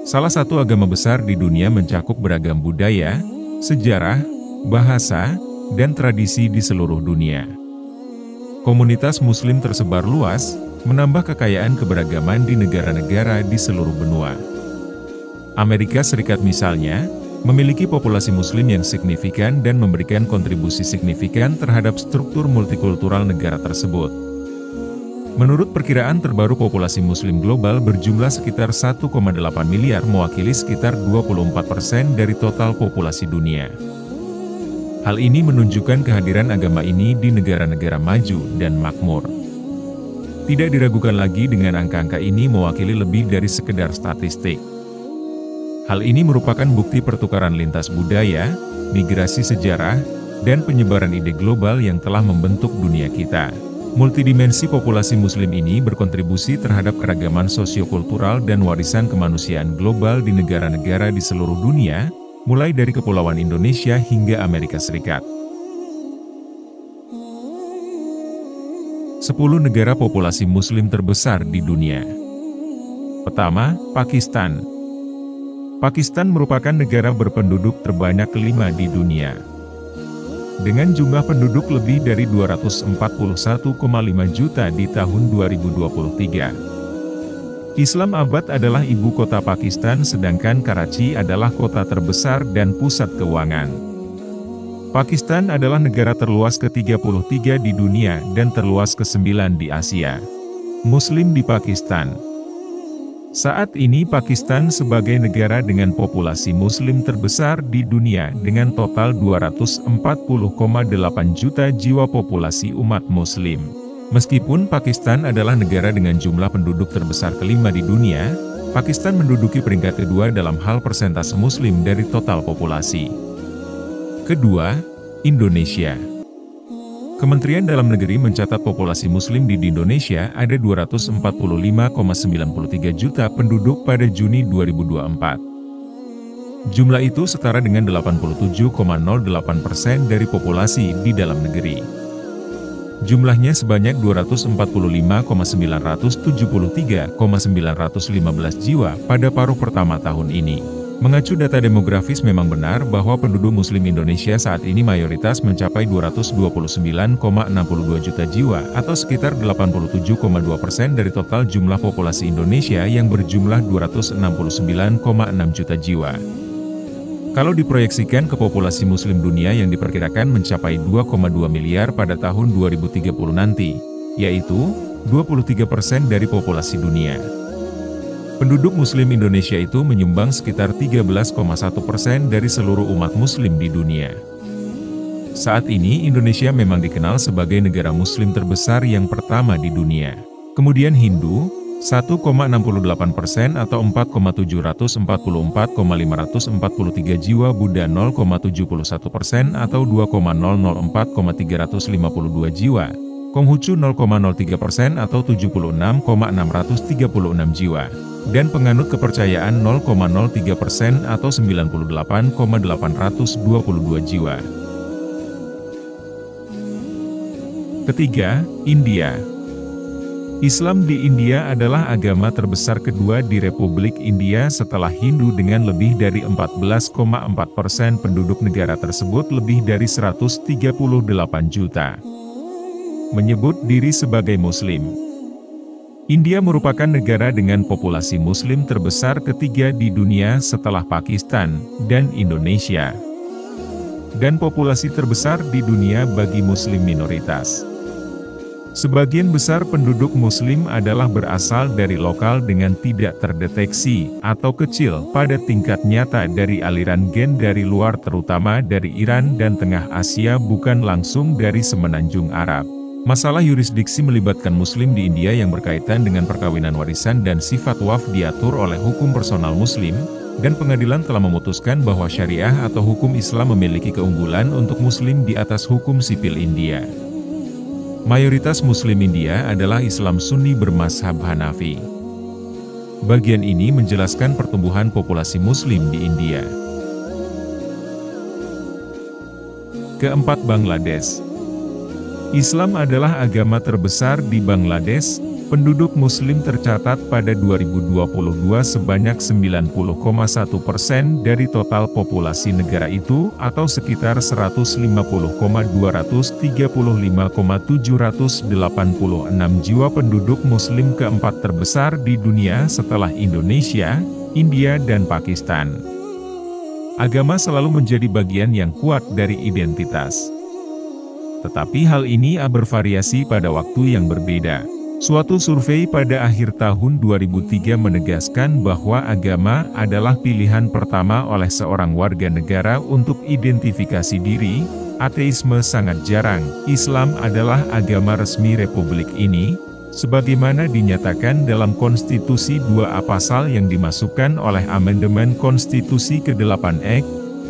Salah satu agama besar di dunia mencakup beragam budaya, sejarah, bahasa, dan tradisi di seluruh dunia. Komunitas Muslim tersebar luas, menambah kekayaan keberagaman di negara-negara di seluruh benua. Amerika Serikat misalnya, memiliki populasi Muslim yang signifikan dan memberikan kontribusi signifikan terhadap struktur multikultural negara tersebut. Menurut perkiraan terbaru, populasi Muslim global berjumlah sekitar 1,8 miliar, mewakili sekitar 24% dari total populasi dunia. Hal ini menunjukkan kehadiran agama ini di negara-negara maju dan makmur. Tidak diragukan lagi dengan angka-angka ini mewakili lebih dari sekedar statistik. Hal ini merupakan bukti pertukaran lintas budaya, migrasi sejarah, dan penyebaran ide global yang telah membentuk dunia kita. Multidimensi populasi Muslim ini berkontribusi terhadap keragaman sosiokultural dan warisan kemanusiaan global di negara-negara di seluruh dunia, mulai dari Kepulauan Indonesia hingga Amerika Serikat. 10 negara populasi Muslim terbesar di dunia. Pertama, Pakistan. Pakistan merupakan negara berpenduduk terbanyak kelima di dunia. Dengan jumlah penduduk lebih dari 241,5 juta di tahun 2023. Islamabad adalah ibu kota Pakistan, sedangkan Karachi adalah kota terbesar dan pusat keuangan. Pakistan adalah negara terluas ke-33 di dunia dan terluas ke-9 di Asia. Muslim di Pakistan. Saat ini Pakistan sebagai negara dengan populasi Muslim terbesar di dunia dengan total 240,8 juta jiwa populasi umat Muslim. Meskipun Pakistan adalah negara dengan jumlah penduduk terbesar kelima di dunia, Pakistan menduduki peringkat kedua dalam hal persentase Muslim dari total populasi. Kedua, Indonesia. Kementerian Dalam Negeri mencatat populasi Muslim di Indonesia ada 245,93 juta penduduk pada Juni 2024. Jumlah itu setara dengan 87,08% dari populasi di dalam negeri. Jumlahnya sebanyak 245,973,915 jiwa pada paruh pertama tahun ini. Mengacu data demografis, memang benar bahwa penduduk Muslim Indonesia saat ini mayoritas mencapai 229,62 juta jiwa atau sekitar 87,2% dari total jumlah populasi Indonesia yang berjumlah 269,6 juta jiwa. Kalau diproyeksikan ke populasi Muslim dunia yang diperkirakan mencapai 2,2 miliar pada tahun 2030 nanti, yaitu 23% dari populasi dunia. Penduduk Muslim Indonesia itu menyumbang sekitar 13,1% dari seluruh umat Muslim di dunia. Saat ini Indonesia memang dikenal sebagai negara Muslim terbesar yang pertama di dunia. Kemudian Hindu, 1,68% atau 4,744,543 jiwa, Buddha 0,71% atau 2,004,352 jiwa, Konghucu 0,03% atau 76,636 jiwa, dan penganut kepercayaan 0,03% atau 98,822 jiwa. Ketiga, India. Islam di India adalah agama terbesar kedua di Republik India setelah Hindu dengan lebih dari 14,4% penduduk negara tersebut lebih dari 138 juta. Menyebut diri sebagai Muslim. India merupakan negara dengan populasi Muslim terbesar ketiga di dunia setelah Pakistan dan Indonesia. Dan populasi terbesar di dunia bagi Muslim minoritas. Sebagian besar penduduk Muslim adalah berasal dari lokal dengan tidak terdeteksi atau kecil pada tingkat nyata dari aliran gen dari luar, terutama dari Iran dan Tengah Asia, bukan langsung dari Semenanjung Arab. Masalah yurisdiksi melibatkan Muslim di India yang berkaitan dengan perkawinan warisan dan sifat waqf diatur oleh hukum personal Muslim, dan pengadilan telah memutuskan bahwa syariah atau hukum Islam memiliki keunggulan untuk Muslim di atas hukum sipil India. Mayoritas Muslim India adalah Islam Sunni bermazhab Hanafi. Bagian ini menjelaskan pertumbuhan populasi Muslim di India. Keempat, Bangladesh. Islam adalah agama terbesar di Bangladesh, Penduduk Muslim tercatat pada 2022 sebanyak 90,1% dari total populasi negara itu, atau sekitar 150,235,786 jiwa. Penduduk Muslim keempat terbesar di dunia setelah Indonesia, India dan Pakistan. Agama selalu menjadi bagian yang kuat dari identitas. Tetapi hal ini bervariasi pada waktu yang berbeda. Suatu survei pada akhir tahun 2003 menegaskan bahwa agama adalah pilihan pertama oleh seorang warga negara untuk identifikasi diri. Ateisme sangat jarang. Islam adalah agama resmi Republik ini, sebagaimana dinyatakan dalam Konstitusi 2A pasal yang dimasukkan oleh Amandemen Konstitusi ke-8 EK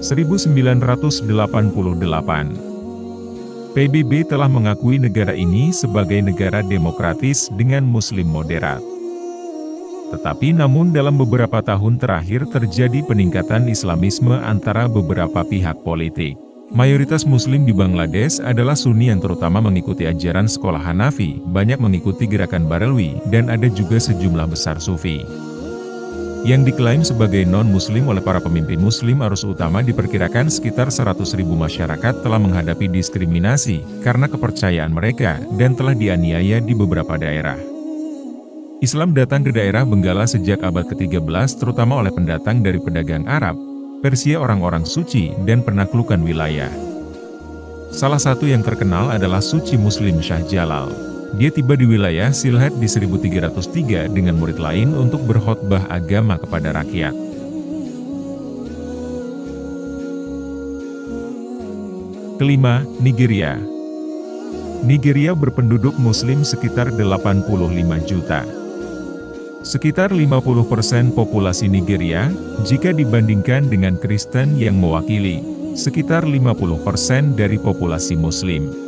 1988. PBB telah mengakui negara ini sebagai negara demokratis dengan Muslim moderat. Tetapi namun dalam beberapa tahun terakhir terjadi peningkatan Islamisme antara beberapa pihak politik. Mayoritas Muslim di Bangladesh adalah Sunni yang terutama mengikuti ajaran sekolah Hanafi, banyak mengikuti gerakan Barelwi, dan ada juga sejumlah besar Sufi. Yang diklaim sebagai non-Muslim oleh para pemimpin Muslim arus utama diperkirakan sekitar 100.000 masyarakat telah menghadapi diskriminasi karena kepercayaan mereka dan telah dianiaya di beberapa daerah. Islam datang ke daerah Benggala sejak abad ke-13 terutama oleh pendatang dari pedagang Arab, Persia, orang-orang suci, dan penaklukan wilayah. Salah satu yang terkenal adalah Suci Muslim Shah Jalal. Dia tiba di wilayah Sylhet di 1303 dengan murid lain untuk berkhotbah agama kepada rakyat. Kelima, Nigeria. Nigeria berpenduduk Muslim sekitar 85 juta. Sekitar 50% populasi Nigeria, jika dibandingkan dengan Kristen yang mewakili sekitar 50% dari populasi Muslim.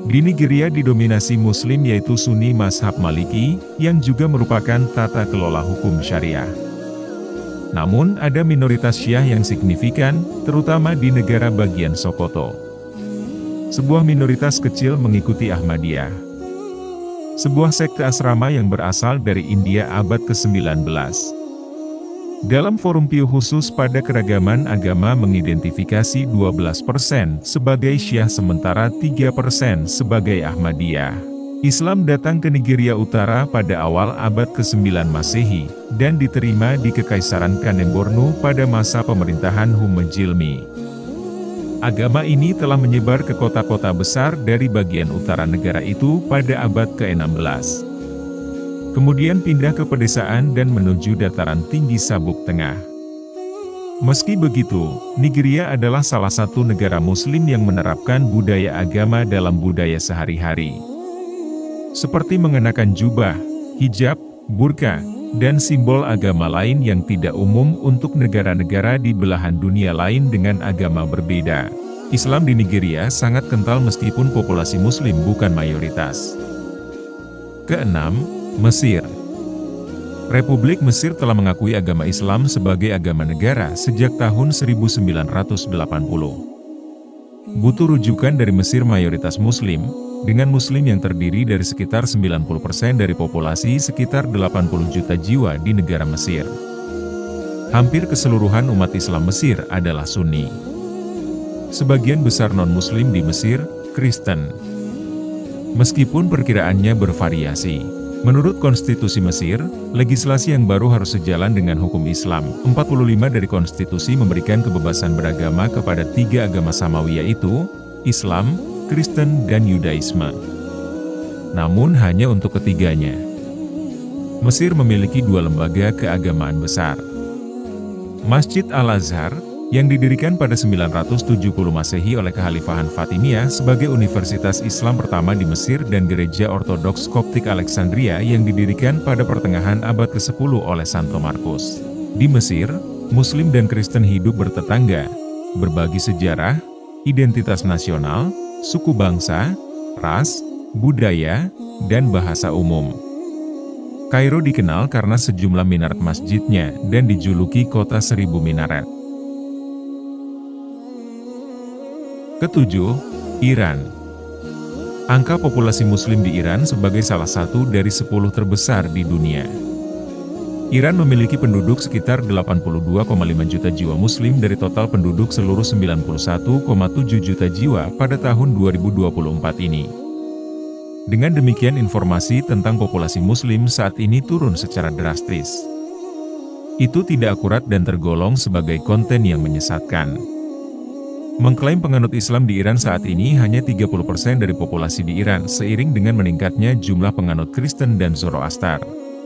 Di Nigeria didominasi Muslim yaitu Sunni mazhab Maliki, yang juga merupakan tata kelola hukum syariah. Namun ada minoritas Syiah yang signifikan, terutama di negara bagian Sokoto. Sebuah minoritas kecil mengikuti Ahmadiyah, sebuah sekte asrama yang berasal dari India abad ke-19. Dalam forum Pew khusus pada keragaman agama mengidentifikasi 12% sebagai Syiah sementara 3% sebagai Ahmadiyah. Islam datang ke Nigeria Utara pada awal abad ke-9 Masehi, dan diterima di Kekaisaran Kanembornu pada masa pemerintahan Humejilmi. Agama ini telah menyebar ke kota-kota besar dari bagian utara negara itu pada abad ke-16. Kemudian pindah ke pedesaan dan menuju dataran tinggi Sabuk Tengah. Meski begitu, Nigeria adalah salah satu negara Muslim yang menerapkan budaya agama dalam budaya sehari-hari. Seperti mengenakan jubah, hijab, burka, dan simbol agama lain yang tidak umum untuk negara-negara di belahan dunia lain dengan agama berbeda. Islam di Nigeria sangat kental meskipun populasi Muslim bukan mayoritas. Keenam, Mesir. Republik Mesir telah mengakui agama Islam sebagai agama negara sejak tahun 1980. Butuh rujukan dari Mesir mayoritas Muslim, dengan Muslim yang terdiri dari sekitar 90% dari populasi sekitar 80 juta jiwa di negara Mesir. Hampir keseluruhan umat Islam Mesir adalah Sunni. Sebagian besar non-Muslim di Mesir, Kristen. Meskipun perkiraannya bervariasi. Menurut Konstitusi Mesir, legislasi yang baru harus sejalan dengan hukum Islam. 45 dari konstitusi memberikan kebebasan beragama kepada 3 agama samawi yaitu Islam, Kristen, dan Yudaisme. Namun hanya untuk ketiganya. Mesir memiliki 2 lembaga keagamaan besar. Masjid Al-Azhar, yang didirikan pada 970 Masehi oleh Kekhalifahan Fatimiyah sebagai universitas Islam pertama di Mesir, dan Gereja Ortodoks Koptik Alexandria yang didirikan pada pertengahan abad ke-10 oleh Santo Markus. Di Mesir, Muslim dan Kristen hidup bertetangga, berbagi sejarah, identitas nasional, suku bangsa, ras, budaya, dan bahasa umum. Kairo dikenal karena sejumlah minaret masjidnya dan dijuluki kota 1000 minaret. Ketujuh, Iran. Angka populasi Muslim di Iran sebagai salah satu dari 10 terbesar di dunia. Iran memiliki penduduk sekitar 82,5 juta jiwa Muslim dari total penduduk seluruh 91,7 juta jiwa pada tahun 2024 ini. Dengan demikian, informasi tentang populasi Muslim saat ini turun secara drastis. Itu tidak akurat dan tergolong sebagai konten yang menyesatkan. Mengklaim penganut Islam di Iran saat ini hanya 30% dari populasi di Iran seiring dengan meningkatnya jumlah penganut Kristen dan Zoroaster.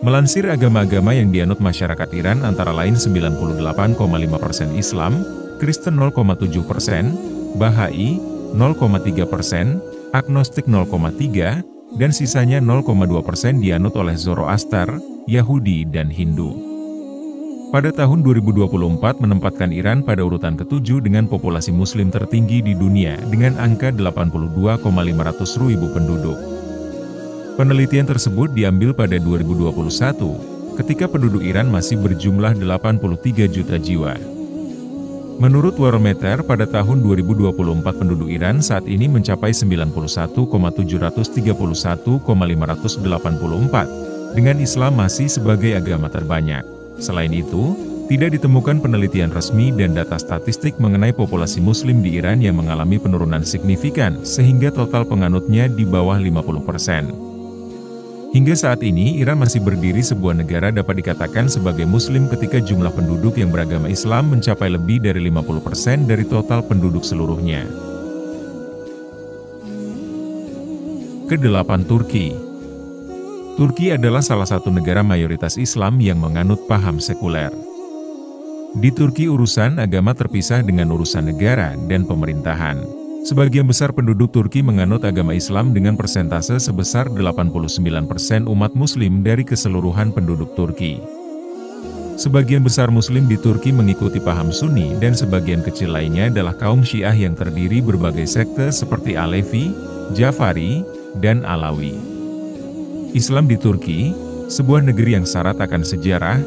Melansir agama-agama yang dianut masyarakat Iran antara lain 98,5% Islam, Kristen 0,7%, Bahai 0,3%, Agnostik 0,3%, dan sisanya 0,2% dianut oleh Zoroaster, Yahudi dan Hindu. Pada tahun 2024 menempatkan Iran pada urutan ke-7 dengan populasi Muslim tertinggi di dunia dengan angka 82,500.000 penduduk. Penelitian tersebut diambil pada 2021, ketika penduduk Iran masih berjumlah 83 juta jiwa. Menurut Worldometer, pada tahun 2024 penduduk Iran saat ini mencapai 91,731,584, dengan Islam masih sebagai agama terbanyak. Selain itu, tidak ditemukan penelitian resmi dan data statistik mengenai populasi Muslim di Iran yang mengalami penurunan signifikan, sehingga total penganutnya di bawah 50%. Hingga saat ini, Iran masih berdiri sebuah negara dapat dikatakan sebagai Muslim ketika jumlah penduduk yang beragama Islam mencapai lebih dari 50% dari total penduduk seluruhnya. Ke-8 Turki. Turki adalah salah satu negara mayoritas Islam yang menganut paham sekuler. Di Turki urusan agama terpisah dengan urusan negara dan pemerintahan. Sebagian besar penduduk Turki menganut agama Islam dengan persentase sebesar 89% umat Muslim dari keseluruhan penduduk Turki. Sebagian besar Muslim di Turki mengikuti paham Sunni dan sebagian kecil lainnya adalah kaum Syiah yang terdiri berbagai sekte seperti Alevi, Jafari, dan Alawi. Islam di Turki, sebuah negeri yang syarat akan sejarah,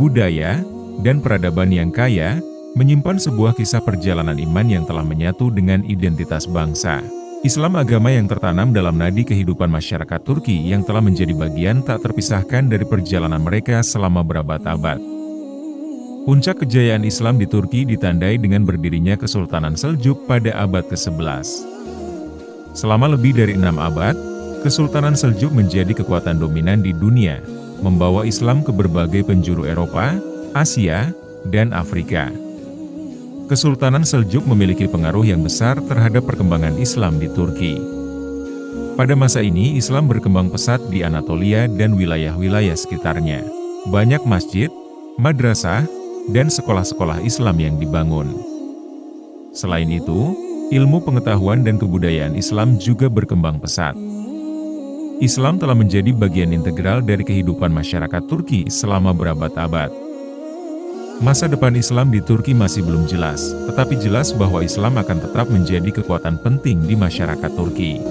budaya, dan peradaban yang kaya, menyimpan sebuah kisah perjalanan iman yang telah menyatu dengan identitas bangsa. Islam agama yang tertanam dalam nadi kehidupan masyarakat Turki yang telah menjadi bagian tak terpisahkan dari perjalanan mereka selama berabad-abad. Puncak kejayaan Islam di Turki ditandai dengan berdirinya Kesultanan Seljuk pada abad ke-11. Selama lebih dari 6 abad, Kesultanan Seljuk menjadi kekuatan dominan di dunia, membawa Islam ke berbagai penjuru Eropa, Asia, dan Afrika. Kesultanan Seljuk memiliki pengaruh yang besar terhadap perkembangan Islam di Turki. Pada masa ini Islam berkembang pesat di Anatolia dan wilayah-wilayah sekitarnya. Banyak masjid, madrasah, dan sekolah-sekolah Islam yang dibangun. Selain itu, ilmu pengetahuan dan kebudayaan Islam juga berkembang pesat. Islam telah menjadi bagian integral dari kehidupan masyarakat Turki selama berabad-abad. Masa depan Islam di Turki masih belum jelas, tetapi jelas bahwa Islam akan tetap menjadi kekuatan penting di masyarakat Turki.